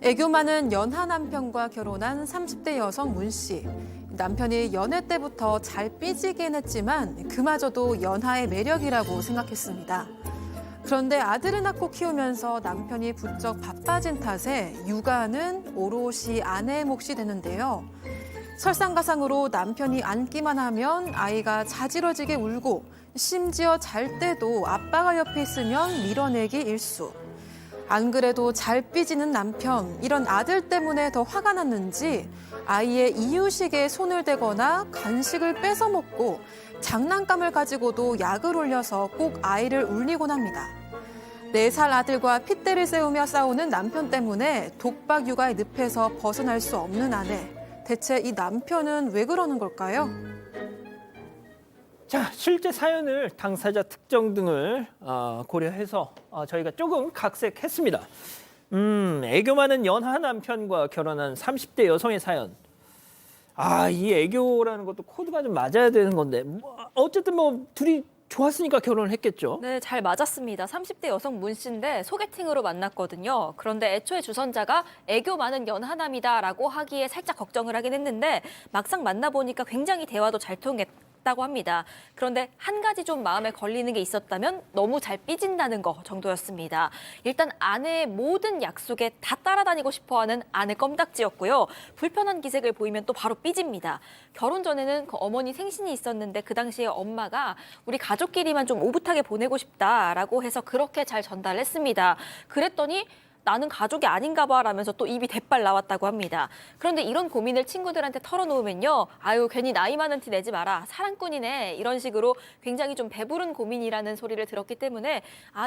애교 많은 연하 남편과 결혼한 30대 여성 문 씨. 남편이 연애 때부터 잘 삐지긴 했지만 그마저도 연하의 매력이라고 생각했습니다. 그런데 아들을 낳고 키우면서 남편이 부쩍 바빠진 탓에 육아는 오롯이 아내의 몫이 되는데요. 설상가상으로 남편이 앉기만 하면 아이가 자지러지게 울고 심지어 잘 때도 아빠가 옆에 있으면 밀어내기 일수. 안 그래도 잘 삐지는 남편, 이런 아들 때문에 더 화가 났는지 아이의 이유식에 손을 대거나 간식을 뺏어 먹고 장난감을 가지고도 약을 올려서 꼭 아이를 울리곤 합니다. 4살 아들과 핏대를 세우며 싸우는 남편 때문에 독박 육아의 늪에서 벗어날 수 없는 아내. 대체 이 남편은 왜 그러는 걸까요? 자, 실제 사연을 당사자 특정 등을 고려해서 저희가 조금 각색했습니다. 애교 많은 연하 남편과 결혼한 30대 여성의 사연. 이 애교라는 것도 코드가 좀 맞아야 되는 건데 어쨌든 둘이 좋았으니까 결혼을 했겠죠. 네, 잘 맞았습니다. 30대 여성 문 씨인데 소개팅으로 만났거든요. 그런데 애초에 주선자가 애교 많은 연하남이다라고 하기에 살짝 걱정을 하긴 했는데 막상 만나보니까 굉장히 대화도 잘 통했다고 합니다. 그런데 한 가지 좀 마음에 걸리는 게 있었다면 너무 잘 삐진다는 거 정도였습니다. 일단 아내의 모든 약속에 다 따라다니고 싶어하는 아내 껌딱지였고요. 불편한 기색을 보이면 또 바로 삐집니다. 결혼 전에는 그 어머니 생신이 있었는데 그 당시에 엄마가 우리 가족끼리만 좀 오붓하게 보내고 싶다라고 해서 그렇게 잘 전달했습니다. 그랬더니 나는 가족이 아닌가 봐 라면서 또 입이 대빨 나왔다고 합니다. 그런데 이런 고민을 친구들한테 털어놓으면요. 아유 괜히 나이 많은 티 내지 마라. 사랑꾼이네. 이런 식으로 굉장히 좀 배부른 고민이라는 소리를 들었기 때문에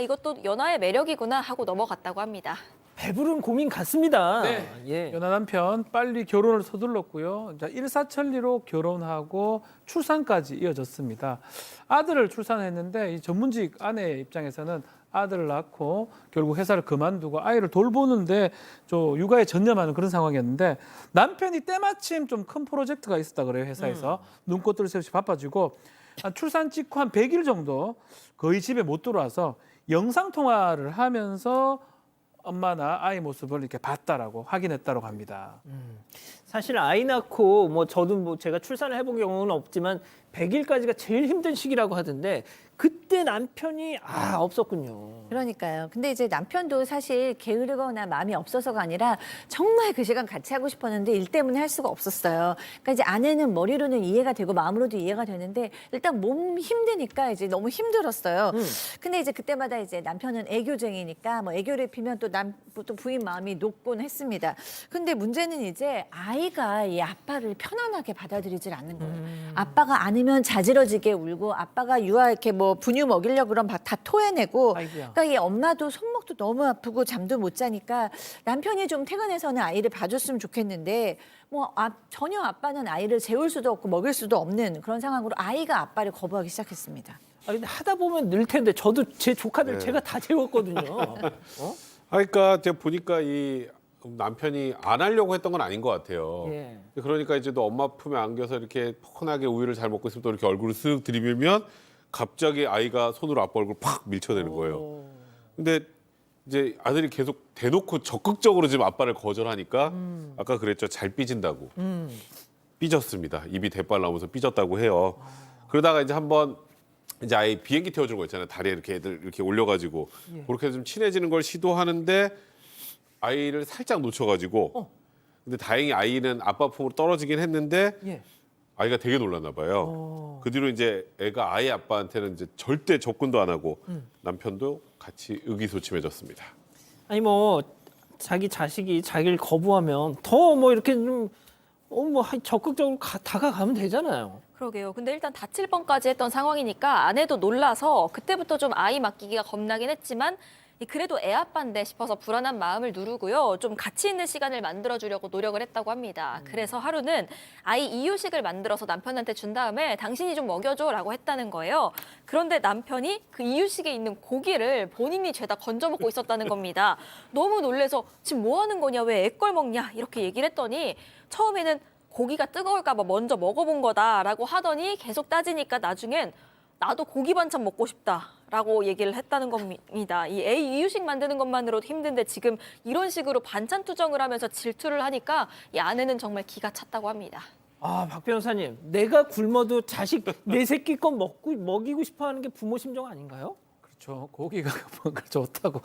이것도 연하의 매력이구나 하고 넘어갔다고 합니다. 배부른 고민 같습니다. 네. 예. 연하 남편 빨리 결혼을 서둘렀고요. 자, 일사천리로 결혼하고 출산까지 이어졌습니다. 아들을 출산했는데 이 전문직 아내 입장에서는 아들을 낳고 결국 회사를 그만두고 아이를 돌보는데 육아에 전념하는 그런 상황이었는데 남편이 때마침 좀 큰 프로젝트가 있었다 그래요. 회사에서 눈꽃 뜰 새 없이 바빠지고 출산 직후 한 100일 정도 거의 집에 못 들어와서 영상 통화를 하면서 엄마나 아이 모습을 이렇게 봤다라고 확인했다고 합니다. 사실 아이 낳고 저도 제가 출산을 해본 경우는 없지만 100일까지가 제일 힘든 시기라고 하던데 그때 남편이 없었군요. 그러니까요. 근데 이제 남편도 사실 게으르거나 마음이 없어서가 아니라 정말 그 시간 같이 하고 싶었는데 일 때문에 할 수가 없었어요. 그러니까 이제 아내는 머리로는 이해가 되고 마음으로도 이해가 되는데 일단 몸 힘드니까 이제 너무 힘들었어요. 근데 이제 그때마다 이제 남편은 애교쟁이니까 애교를 피면 또 부인 마음이 녹곤 했습니다. 근데 문제는 이제 아이가 이 아빠를 편안하게 받아들이질 않는 거예요. 아빠가 아니면 자지러지게 울고 아빠가 이렇게 분유 먹이려고 그러면 다 토해내고 아이고야. 그러니까 이 엄마도 손목도 너무 아프고 잠도 못 자니까 남편이 좀 퇴근해서는 아이를 봐줬으면 좋겠는데 전혀 아빠는 아이를 재울 수도 없고 먹일 수도 없는 그런 상황으로 아이가 아빠를 거부하기 시작했습니다. 근데 하다 보면 늘 텐데 저도 제 조카들 네. 제가 다 재웠거든요. 그러니까 제가 보니까 이 남편이 안 하려고 했던 건 아닌 것 같아요. 예. 그러니까 이제 또 엄마 품에 안겨서 이렇게 포근하게 우유를 잘 먹고 있으면 또 이렇게 얼굴을 쓱 들이밀면 갑자기 아이가 손으로 아빠 얼굴 팍 밀쳐내는 거예요. 근데 이제 아들이 계속 대놓고 적극적으로 지금 아빠를 거절하니까 아까 그랬죠. 잘 삐진다고. 삐졌습니다. 입이 대빨 나오면서 삐졌다고 해요. 그러다가 이제 한번 이제 아이 비행기 태워주는 거 있잖아요. 다리에 이렇게 애들 이렇게 올려가지고 그렇게 좀 친해지는 걸 시도하는데 아이를 살짝 놓쳐가지고 근데 다행히 아이는 아빠 품으로 떨어지긴 했는데 예. 아이가 되게 놀랐나 봐요. 그 뒤로 이제 애가 아이 아빠한테는 이제 절대 접근도 안 하고 남편도 같이 의기소침해졌습니다. 아니 자기 자식이 자기를 거부하면 더 이렇게 좀 적극적으로 다가가면 되잖아요. 그러게요. 근데 일단 다칠 뻔까지 했던 상황이니까 아내도 놀라서 그때부터 좀 아이 맡기기가 겁나긴 했지만 그래도 애 아빠인데 싶어서 불안한 마음을 누르고요. 좀 가치 있는 시간을 만들어주려고 노력을 했다고 합니다. 그래서 하루는 아이 이유식을 만들어서 남편한테 준 다음에 당신이 좀 먹여줘라고 했다는 거예요. 그런데 남편이 그 이유식에 있는 고기를 본인이 죄다 건져 먹고 있었다는 겁니다. 너무 놀래서 지금 뭐 하는 거냐, 왜 애 걸 먹냐 이렇게 얘기를 했더니 처음에는 고기가 뜨거울까 봐 먼저 먹어본 거다라고 하더니 계속 따지니까 나중엔 나도 고기 반찬 먹고 싶다. 라고 얘기를 했다는 겁니다. 이 애 이유식 만드는 것만으로도 힘든데 지금 이런 식으로 반찬 투정을 하면서 질투를 하니까 이 아내는 정말 기가 찼다고 합니다. 아, 박 변호사님, 내가 굶어도 자식 내 새끼 건 먹이고 싶어 하는 게 부모 심정 아닌가요? 그렇죠. 고기가 뭔가 좋다고.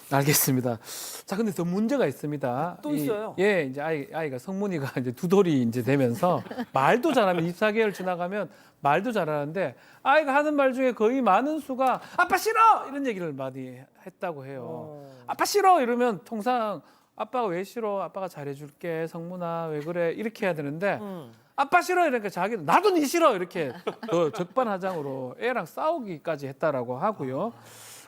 알겠습니다. 자, 근데 더 문제가 있습니다. 또 있어요? 예, 이제 아이가 성문이가 이제 두 돌이 이제 되면서 말도 잘하면 24개월 지나가면 말도 잘하는데 아이가 하는 말 중에 거의 많은 수가 아빠 싫어! 이런 얘기를 많이 했다고 해요. 아빠 싫어! 이러면 통상 아빠가 왜 싫어? 아빠가 잘해줄게. 성문아 왜 그래? 이렇게 해야 되는데 아빠 싫어 이러니까 자기는 나도 니 싫어 이렇게 더 적반하장으로 애랑 싸우기까지 했다라고 하고요.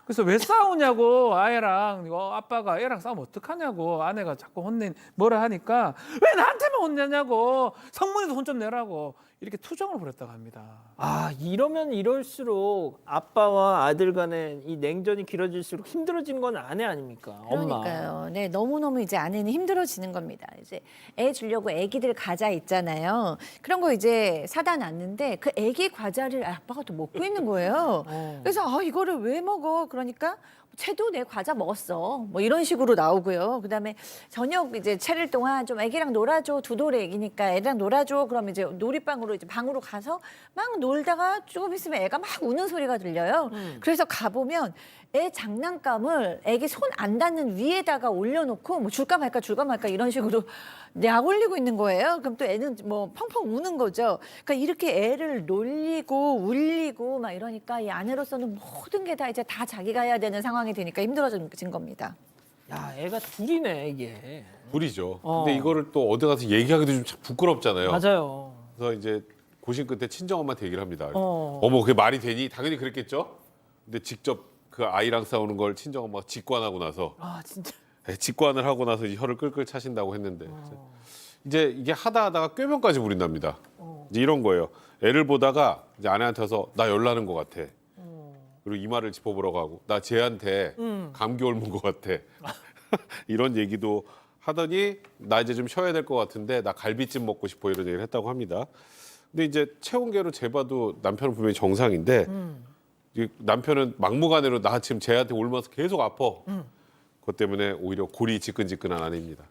그래서 왜 싸우냐고 아이랑 아빠가 애랑 싸우면 어떡하냐고 아내가 자꾸 뭐라 하니까 왜 나한테만 혼내냐고 성문이도 혼 좀 내라고 이렇게 투정을 벌였다고 합니다. 아, 이러면 이럴수록 아빠와 아들 간의 이 냉전이 길어질수록 힘들어지는 건 아내 아닙니까? 엄마. 그러니까요. 네, 너무너무 이제 아내는 힘들어지는 겁니다. 이제 애 주려고 애기들 과자 있잖아요. 그런 거 이제 사다 놨는데 그 애기 과자를 아빠가 또 먹고 있는 거예요. 그래서 이거를 왜 먹어? 그러니까 쟤도 내 과자 먹었어. 뭐 이런 식으로 나오고요. 그다음에 저녁 이제 차릴 동안 좀 애기랑 놀아줘. 두 돌의 애기니까 애랑 놀아줘. 그러면 이제 놀이방으로 이제 방으로 가서 막 놀다가 조금 있으면 애가 막 우는 소리가 들려요. 그래서 가보면 애 장난감을 애기 손 안 닿는 위에다가 올려놓고 뭐 줄까 말까 이런 식으로 약 올리고 있는 거예요. 그럼 또 애는 뭐 펑펑 우는 거죠. 그러니까 이렇게 애를 놀리고 울리고 막 이러니까 이 아내로서는 모든 게 다 이제 다 자기가 해야 되는 상황이 되니까 힘들어진 겁니다. 야, 애가 둘이네, 이게. 불이죠. 근데 이거를 또 어디 가서 얘기하기도 좀 참 부끄럽잖아요. 맞아요. 그래서 이제 고심 끝에 친정엄마한테 얘기를 합니다. 어머 그게 말이 되니? 당연히 그랬겠죠. 근데 직접 그 아이랑 싸우는 걸 친정엄마가 직관하고 나서 아, 진짜. 직관을 하고 나서 이제 혀를 끌끌 차신다고 했는데 이제 이게 하다가 꾀병까지 부린답니다. 이제 이런 거예요. 애를 보다가 이제 아내한테 와서 나 열나는 것 같아. 그리고 이마를 짚어보라고 하고 나 쟤한테 감기 옮은 것 같아. 이런 얘기도 하더니 나 이제 좀 쉬어야 될 것 같은데 나 갈비찜 먹고 싶어 이런 얘기를 했다고 합니다. 근데 이제 체온계로 재봐도 남편은 분명히 정상인데 이 남편은 막무가내로 나 지금 쟤한테 옮아서 계속 아파. 그것 때문에 오히려 골이 지끈지끈한 아내입니다.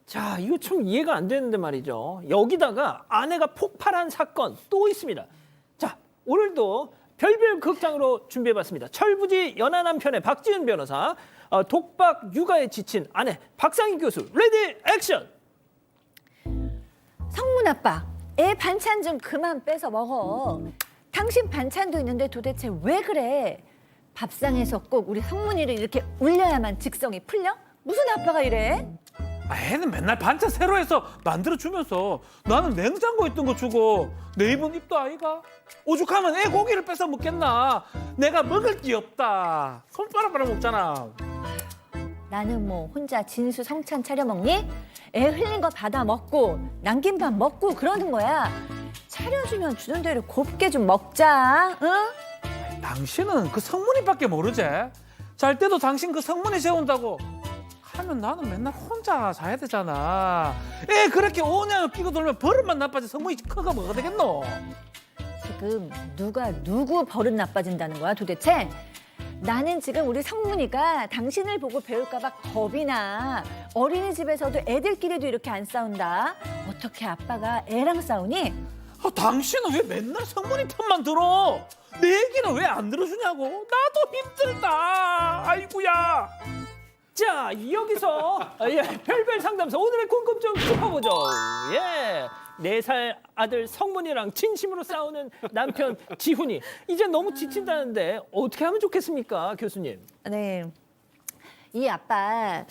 자, 이거 좀 이해가 안 되는데 말이죠. 여기다가 아내가 폭발한 사건 또 있습니다. 자, 오늘도 별별 극장으로 준비해봤습니다. 철부지 연하 남편의 박지은 변호사, 독박 육아에 지친 아내 박상희 교수, 레디 액션! 성문 아빠, 애 반찬 좀 그만 뺏어 먹어. 당신 반찬도 있는데 도대체 왜 그래? 밥상에서 꼭 우리 성문이를 이렇게 울려야만 직성이 풀려? 무슨 아빠가 이래? 애는 맨날 반찬 새로 해서 만들어주면서 나는 냉장고에 있던 거 주고 내 입은 입도 아이가 오죽하면 애 고기를 뺏어 먹겠나. 내가 먹을 게 없다. 손바닥 빨아 먹잖아. 나는 뭐 혼자 진수 성찬 차려 먹니? 애 흘린 거 받아 먹고 남긴 밥 먹고 그러는 거야. 차려주면 주는 대로 곱게 좀 먹자. 응? 당신은 그 성문이밖에 모르지. 잘 때도 당신 그 성문이 재운다고 하면 나는 맨날 혼자 자야 되잖아. 애 그렇게 오냐고 끼고 돌면 버릇만 나빠지 성문이 커가 뭐가 되겠노? 지금 누가 누구 버릇 나빠진다는 거야 도대체? 나는 지금 우리 성문이가 당신을 보고 배울까봐 겁이 나. 어린이집에서도 애들끼리도 이렇게 안 싸운다. 어떻게 아빠가 애랑 싸우니? 당신은 왜 맨날 성문이 편만 들어? 내 얘기는 왜 안 들어주냐고? 나도 힘들다. 아이고야. 자, 여기서 별별 상담소 오늘의 궁금증 짚어보죠. 예, 4살 아들 성문이랑 진심으로 싸우는 남편 지훈이 이제 너무 지친다는데 어떻게 하면 좋겠습니까, 교수님? 네. 이 아빠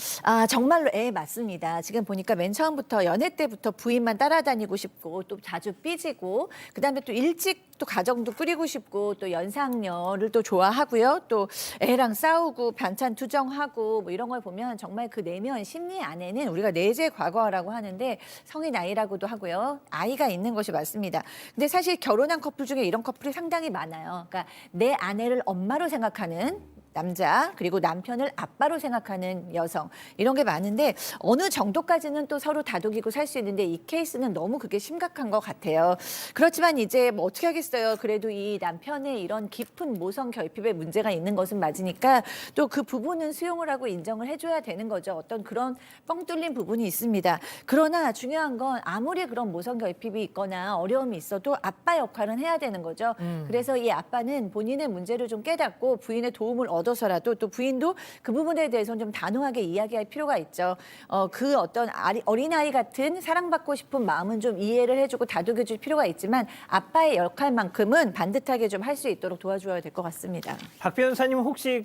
정말로 애 맞습니다. 지금 보니까 맨 처음부터 연애 때부터 부인만 따라다니고 싶고 또 자주 삐지고 그다음에 또 일찍 또 가정도 꾸리고 싶고 또 연상녀를 또 좋아하고요. 또 애랑 싸우고 반찬 투정하고 뭐 이런 걸 보면 정말 그 내면 심리 안에는 우리가 내재 과거라고 하는데 성인 아이라고도 하고요. 아이가 있는 것이 맞습니다. 근데 사실 결혼한 커플 중에 이런 커플이 상당히 많아요. 그러니까 내 아내를 엄마로 생각하는 남자, 그리고 남편을 아빠로 생각하는 여성, 이런 게 많은데 어느 정도까지는 또 서로 다독이고 살 수 있는데 이 케이스는 너무 그게 심각한 것 같아요. 그렇지만 이제 뭐 어떻게 하겠어요. 그래도 이 남편의 이런 깊은 모성 결핍에 문제가 있는 것은 맞으니까 또 그 부분은 수용을 하고 인정을 해줘야 되는 거죠. 어떤 그런 뻥 뚫린 부분이 있습니다. 그러나 중요한 건 아무리 그런 모성 결핍이 있거나 어려움이 있어도 아빠 역할은 해야 되는 거죠. 그래서 이 아빠는 본인의 문제를 좀 깨닫고 부인의 도움을 얻어서라도 또 부인도 그 부분에 대해서는 좀 단호하게 이야기할 필요가 있죠. 그 어떤 어린아이 같은 사랑받고 싶은 마음은 좀 이해를 해주고 다독여줄 필요가 있지만 아빠의 역할만큼은 반듯하게 좀 할 수 있도록 도와줘야 될 것 같습니다. 박 변호사님 혹시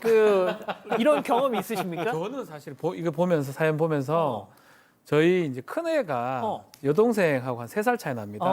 이런 경험 있으십니까? 저는 사실 이거 보면서 사연 보면서 저희 이제 큰 애가 여동생하고 한 3살 차이 납니다.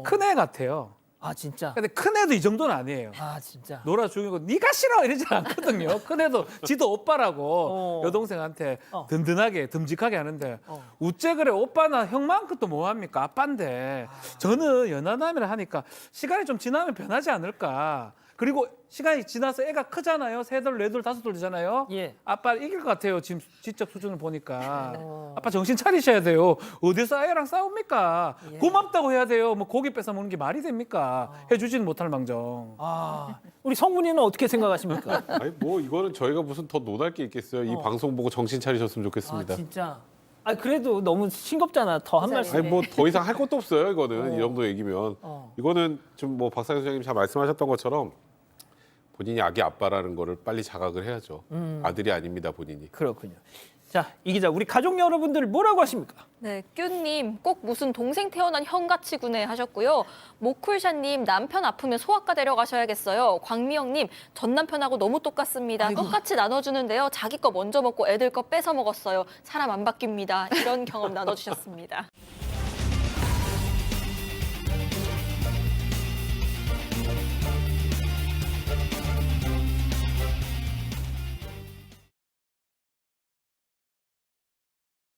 큰 애 같아요. 아 진짜. 근데 큰 애도 이 정도는 아니에요. 아 진짜. 놀아주고 네가 싫어 이러지 않거든요. 큰 애도 지도 오빠라고 여동생한테 든든하게 듬직하게 하는데 우째 그래 오빠나 형만큼 또 뭐합니까 아빠인데 저는 연하남이라 하니까 시간이 좀 지나면 변하지 않을까. 그리고 시간이 지나서 애가 크잖아요. 3돌, 4돌, 5돌 되잖아요. 예. 아빠 이길 것 같아요. 지금 지적 수준을 보니까. 아빠 정신 차리셔야 돼요. 어디서 애랑 싸웁니까? 고맙다고 해야 돼요. 뭐 고기 뺏어 먹는 게 말이 됩니까? 해주지는 못할 망정. 아 우리 성문이는 어떻게 생각하십니까? 아니 뭐 이거는 저희가 무슨 더 논할 게 있겠어요. 이 방송 보고 정신 차리셨으면 좋겠습니다. 아 진짜. 아 그래도 너무 싱겁잖아. 더 한 말씀. 아니 뭐 더 이상 할 것도 없어요. 이거는 이 정도 얘기면 이거는 좀 뭐 박상현 소장님 잘 말씀하셨던 것처럼 본인이 아기 아빠라는 거를 빨리 자각을 해야죠. 아들이 아닙니다 본인이. 그렇군요. 자, 이 기자, 우리 가족 여러분들 뭐라고 하십니까? 네, 뀨님 꼭 무슨 동생 태어난 형같이 구네 하셨고요. 모쿨샤님 남편 아프면 소아과 데려가셔야겠어요. 광미영님 전 남편하고 너무 똑같습니다. 똑같이 나눠주는데요. 자기 거 먼저 먹고 애들 거 뺏어 먹었어요. 사람 안 바뀝니다. 이런 경험 나눠주셨습니다.